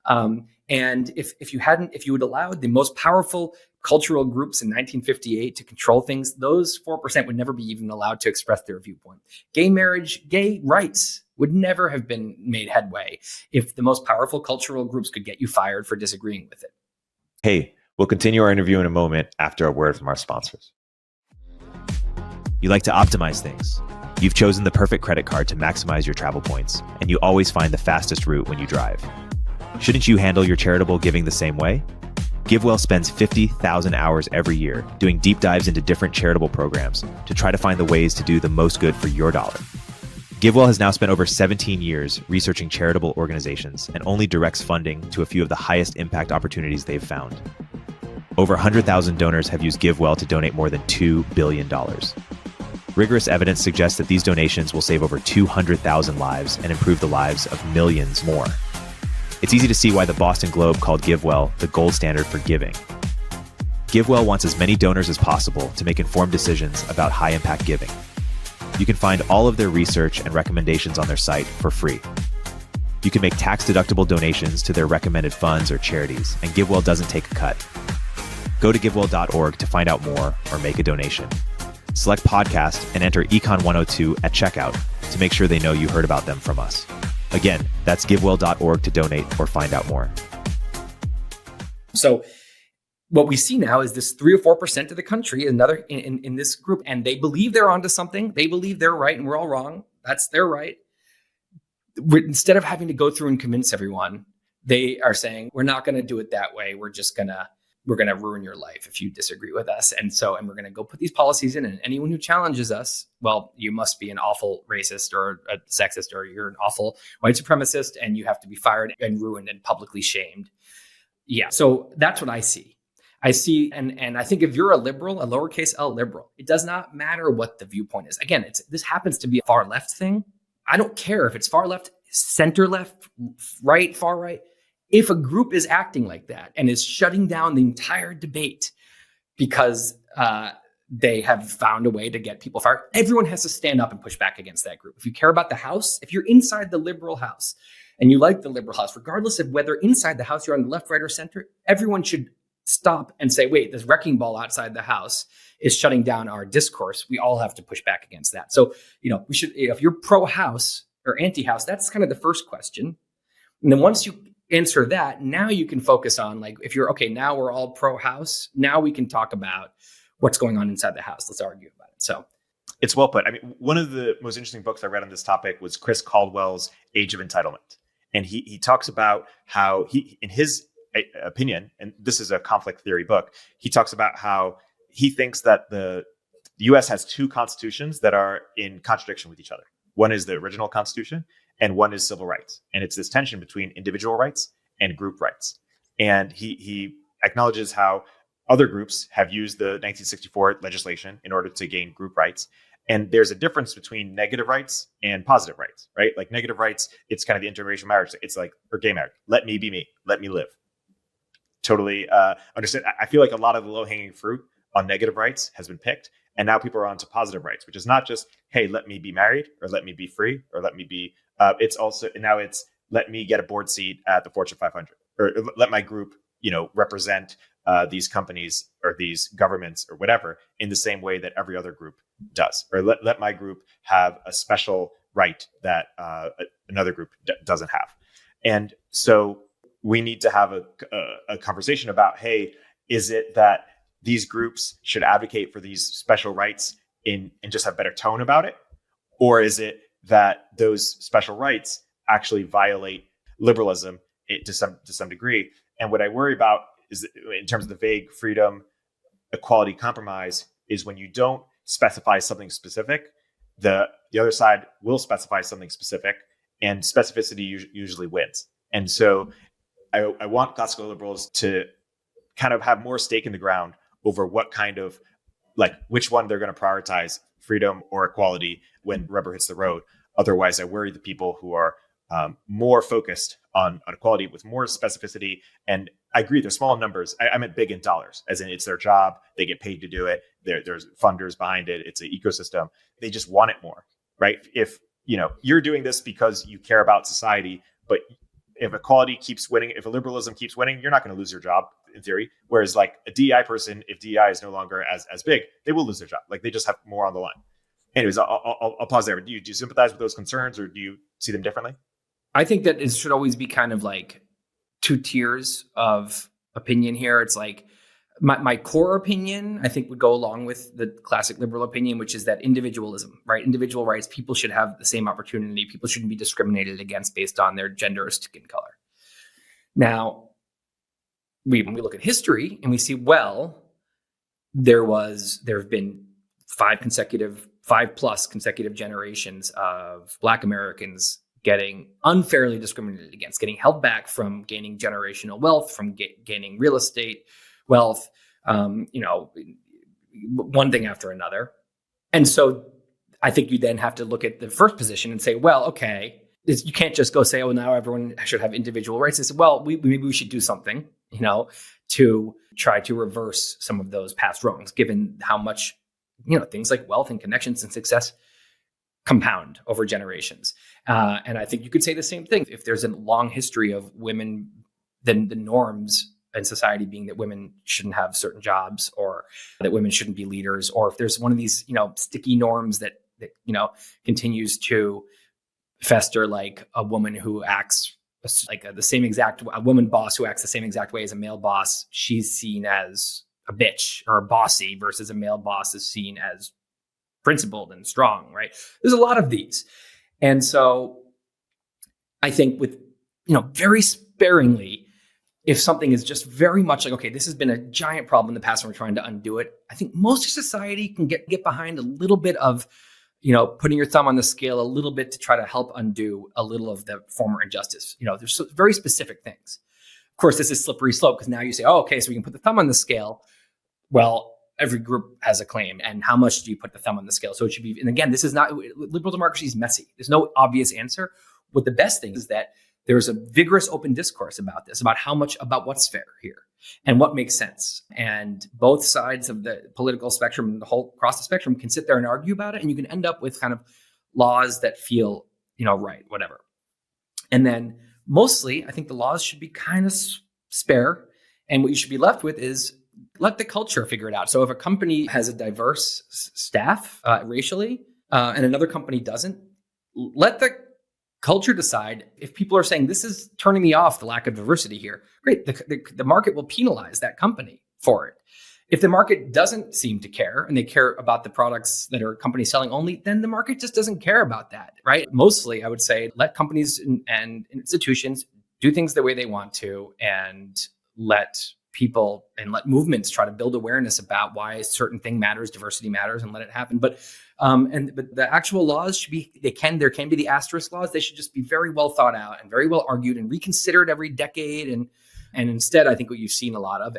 And if you had allowed the most powerful cultural groups in 1958 to control things, those 4% would never be even allowed to express their viewpoint. Gay marriage, gay rights would never have been made headway if the most powerful cultural groups could get you fired for disagreeing with it. Hey, we'll continue our interview in a moment after a word from our sponsors. You like to optimize things. You've chosen the perfect credit card to maximize your travel points, and you always find the fastest route when you drive. Shouldn't you handle your charitable giving the same way? Givewell spends 50,000 hours every year doing deep dives into different charitable programs to try to find the ways to do the most good for your dollar. Givewell has now spent over 17 years researching charitable organizations and only directs funding to a few of the highest impact opportunities they've found. Over 100,000 donors have used Givewell to donate more than $2 billion. Rigorous evidence suggests that these donations will save over 200,000 lives and improve the lives of millions more. It's easy to see why the Boston Globe called Givewell the gold standard for giving. Givewell wants as many donors as possible to make informed decisions about high-impact giving. You can find all of their research and recommendations on their site for free. You can make tax-deductible donations to their recommended funds or charities, and Givewell doesn't take a cut. Go to givewell.org to find out more or make a donation. Select podcast and enter Econ102 at checkout to make sure they know you heard about them from us. Again, that's givewell.org to donate or find out more. So what we see now is this 3 or 4% of the country, another in this group, and they believe they're onto something. They believe they're right and we're all wrong. That's their right. Instead of having to go through and convince everyone, they are saying, we're not going to do it that way. We're going to ruin your life if you disagree with us. And we're going to go put these policies in, and anyone who challenges us, well, you must be an awful racist or a sexist, or you're an awful white supremacist, and you have to be fired and ruined and publicly shamed. Yeah. So that's what I see. And I think if you're a liberal, a lowercase L liberal, it does not matter what the viewpoint is. Again, this happens to be a far left thing. I don't care if it's far left, center left, right, far right. If a group is acting like that and is shutting down the entire debate because they have found a way to get people fired, everyone has to stand up and push back against that group. If you care about the House, if you're inside the liberal House and you like the liberal House, regardless of whether inside the House you're on the left, right, or center, everyone should stop and say, wait, this wrecking ball outside the House is shutting down our discourse. We all have to push back against that. So, we should, if you're pro-House or anti-House, that's kind of the first question. And then once you answer that, now you can focus on, like, if you're okay, now we're all pro-House, now we can talk about what's going on inside the House. Let's argue about it. So it's well put. I mean, one of the most interesting books I read on this topic was Chris Caldwell's Age of Entitlement. And he talks about how in his opinion, and this is a conflict theory book, he talks about how he thinks that the US has two constitutions that are in contradiction with each other. One is the original Constitution, and one is civil rights. And it's this tension between individual rights and group rights. And he acknowledges how other groups have used the 1964 legislation in order to gain group rights. And there's a difference between negative rights and positive rights, right? Like negative rights, it's kind of the interracial marriage. It's like, or gay marriage. Let me be me. Let me live. Totally understand. I feel like a lot of the low-hanging fruit on negative rights has been picked. And now people are on to positive rights, which is not just, hey, let me be married, or let me be free, or let me be, it's also, now it's, let me get a board seat at the Fortune 500, or let my group, represent these companies or these governments or whatever in the same way that every other group does, or let my group have a special right that another group doesn't have. And so we need to have a conversation about, hey, is it that these groups should advocate for these special rights and just have better tone about it? Or is it that those special rights actually violate liberalism to some degree? And what I worry about is, in terms of the vague freedom, equality, compromise, is when you don't specify something specific, the other side will specify something specific, and specificity usually wins. And so I want classical liberals to kind of have more stake in the ground over what kind of, like, which one they're going to prioritize, freedom or equality, when rubber hits the road. Otherwise, I worry the people who are more focused on equality with more specificity. And I agree, there's small numbers. I meant big in dollars, as in it's their job. They get paid to do it. There's funders behind it. It's an ecosystem. They just want it more, right? If you're doing this because you care about society, but if equality keeps winning, if liberalism keeps winning, you're not going to lose your job in theory. Whereas like a DEI person, if DEI is no longer as big, they will lose their job. Like they just have more on the line. Anyways, I'll pause there. Do you sympathize with those concerns, or do you see them differently? I think that it should always be kind of like two tiers of opinion here. It's like my core opinion, I think, would go along with the classic liberal opinion, which is that individualism, right? Individual rights, people should have the same opportunity. People shouldn't be discriminated against based on their gender or skin color. Now, when we look at history and we see, well, there have been 5 consecutive 5+ consecutive generations of Black Americans getting unfairly discriminated against, getting held back from gaining generational wealth, from gaining real estate wealth, one thing after another. And so I think you then have to look at the first position and say, well, okay, you can't just go say, oh, now everyone should have individual rights. It's, well, maybe we should do something, to try to reverse some of those past wrongs, given how much, things like wealth and connections and success compound over generations. And I think you could say the same thing. If there's a long history of women, then the norms in society being that women shouldn't have certain jobs, or that women shouldn't be leaders, or if there's one of these, sticky norms that continues to fester, like a woman who acts like a woman boss who acts the same exact way as a male boss, she's seen as a bitch or bossy, versus a male boss is seen as principled and strong, right? There's a lot of these. And so I think with, very sparingly, if something is just very much like, okay, this has been a giant problem in the past and we're trying to undo it, I think most of society can get behind a little bit of, putting your thumb on the scale a little bit to try to help undo a little of the former injustice. There's very specific things. Of course, this is slippery slope, because now you say, oh, okay, so we can put the thumb on the scale. Well, every group has a claim, and how much do you put the thumb on the scale? So it should be, and again, this is not, liberal democracy is messy. There's no obvious answer. What the best thing is that there's a vigorous open discourse about this, about what's fair here and what makes sense. And both sides of the political spectrum, across the spectrum, can sit there and argue about it. And you can end up with kind of laws that feel, right, whatever. And then mostly, I think the laws should be kind of spare. And what you should be left with is let the culture figure it out. So if a company has a diverse staff racially, and another company doesn't, let the culture decide. If people are saying, this is turning me off, the lack of diversity here, great, the market will penalize that company for it. If the market doesn't seem to care, and they care about the products that are companies selling only, then the market just doesn't care about that, right? Mostly, I would say, let companies and institutions do things the way they want to, and let people and let movements try to build awareness about why a certain thing matters, diversity matters, and let it happen. But the actual laws should be, there can be the asterisk laws. They should just be very well thought out and very well argued and reconsidered every decade. And instead, I think what you've seen a lot of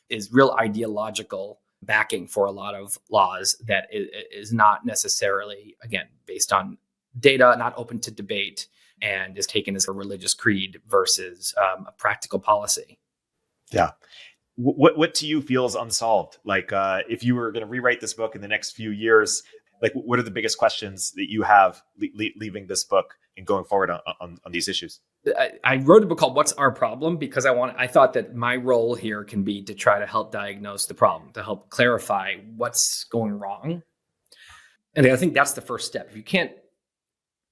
is real ideological backing for a lot of laws that is not necessarily, again, based on data, not open to debate, and is taken as a religious creed versus a practical policy. Yeah. What to you feels unsolved? Like, if you were going to rewrite this book in the next few years, like, what are the biggest questions that you have leaving this book and going forward on these issues? I wrote a book called What's Our Problem? Because I thought that my role here can be to try to help diagnose the problem, to help clarify what's going wrong. And I think that's the first step. If you can't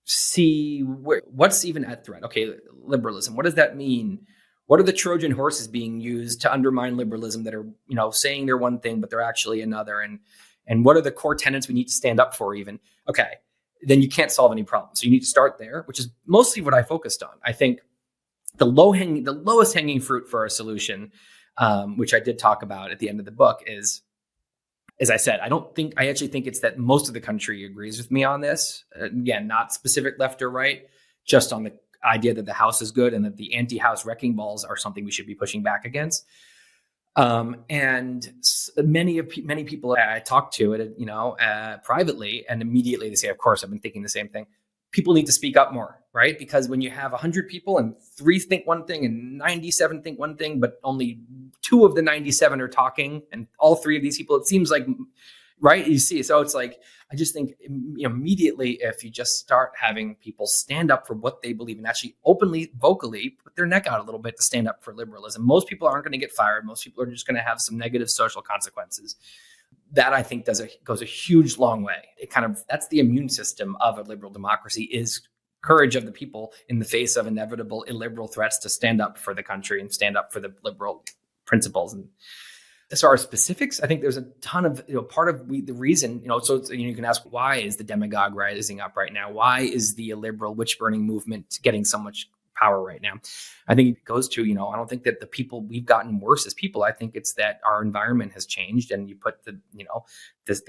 see what's even at threat, okay, liberalism, what does that mean? What are the Trojan horses being used to undermine liberalism that are, saying they're one thing, but they're actually another? And what are the core tenets we need to stand up for even? Okay, then you can't solve any problems. So you need to start there, which is mostly what I focused on. I think the lowest hanging fruit for a solution, which I did talk about at the end of the book, is, as I said, I actually think it's that most of the country agrees with me on this. Again, not specific left or right, just on the idea that the House is good and that the anti-House wrecking balls are something we should be pushing back against. And many people I talk to, privately, and immediately they say, of course, I've been thinking the same thing. People need to speak up more, right? Because when you have 100 people and 3 think one thing and 97 think one thing, but only 2 of the 97 are talking, and all 3 of these people, it seems like, right? You see, so it's like, I just think immediately, if you just start having people stand up for what they believe and actually openly, vocally put their neck out a little bit to stand up for liberalism, most people aren't going to get fired. Most people are just going to have some negative social consequences. That, I think, goes a huge, long way. That's the immune system of a liberal democracy, is courage of the people in the face of inevitable illiberal threats to stand up for the country and stand up for the liberal principles. And as far as specifics, I think there's a ton of, part of the reason, so you can ask, why is the demagogue rising up right now? Why is the illiberal witch burning movement getting so much power right now. I think it goes to, I don't think that the people, we've gotten worse as people. I think it's that our environment has changed, and you put the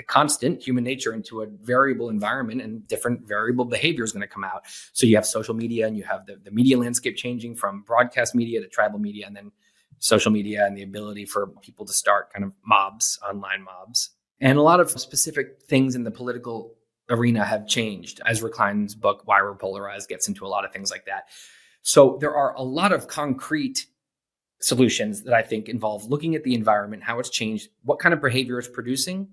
constant human nature into a variable environment, and different variable behavior is going to come out. So you have social media, and you have the media landscape changing from broadcast media to tribal media, and then social media and the ability for people to start kind of mobs, online mobs. And a lot of specific things in the political arena have changed. Ezra Klein's book, Why We're Polarized, gets into a lot of things like that. So there are a lot of concrete solutions that I think involve looking at the environment, how it's changed, what kind of behavior it's producing,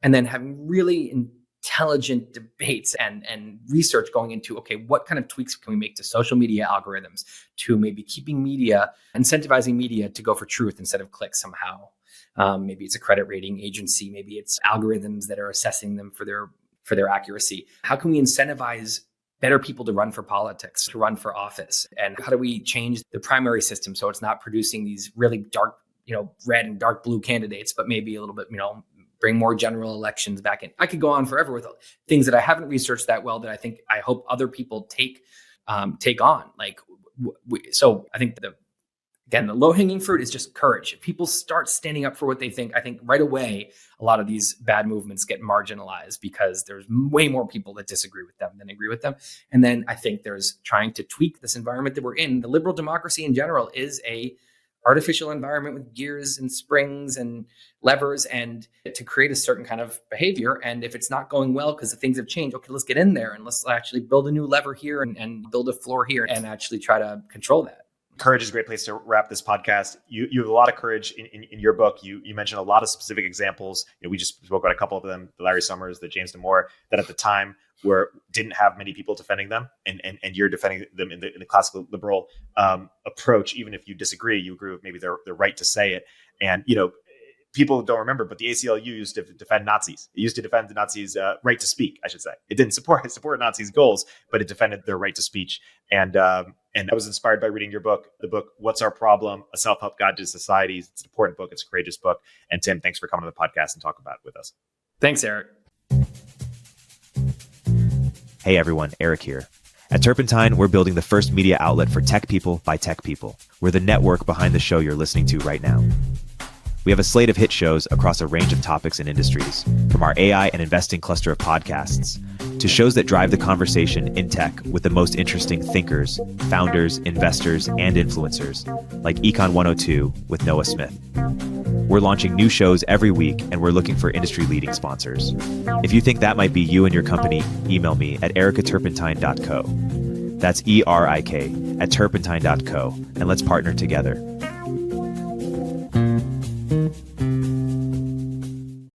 and then having really intelligent debates and research going into, okay, what kind of tweaks can we make to social media algorithms to maybe keeping media, incentivizing media to go for truth instead of clicks somehow. Maybe it's a credit rating agency. Maybe it's algorithms that are assessing them for their accuracy. How can we incentivize better people to run for politics, to run for office? And how do we change the primary system so it's not producing these really dark, red and dark blue candidates, but maybe a little bit, bring more general elections back in? I could go on forever with things that I haven't researched that well that I hope other people take on. So I think the low-hanging fruit is just courage. If people start standing up for what they think, I think right away, a lot of these bad movements get marginalized because there's way more people that disagree with them than agree with them. And then I think there's trying to tweak this environment that we're in. The liberal democracy in general is a artificial environment with gears and springs and levers, and to create a certain kind of behavior. And if it's not going well because the things have changed, okay, let's get in there and let's actually build a new lever here and build a floor here and actually try to control that. Courage is a great place to wrap this podcast. You have a lot of courage in your book. You mentioned a lot of specific examples. We just spoke about a couple of them, the Larry Summers, the James Damore, that at the time didn't have many people defending them, and you're defending them in the classical liberal approach. Even if you disagree, you agree with maybe their right to say it. And people don't remember, but the ACLU used to defend Nazis. It used to defend the Nazis' right to speak, I should say. It didn't support Nazis' goals, but it defended their right to speech. And I was inspired by reading your book, the book, What's Our Problem? A Self-Help Guide to Societies. It's an important book. It's a courageous book. And Tim, thanks for coming to the podcast and talking about it with us. Thanks, Erik. Hey everyone, Erik here. At Turpentine, we're building the first media outlet for tech people by tech people. We're the network behind the show you're listening to right now. We have a slate of hit shows across a range of topics and industries, from our AI and investing cluster of podcasts to shows that drive the conversation in tech with the most interesting thinkers, founders, investors, and influencers, like Econ 102 with Noah Smith. We're launching new shows every week, and we're looking for industry-leading sponsors. If you think that might be you and your company, email me at erikaturpentine.co. That's ERIK at turpentine.co, and let's partner together.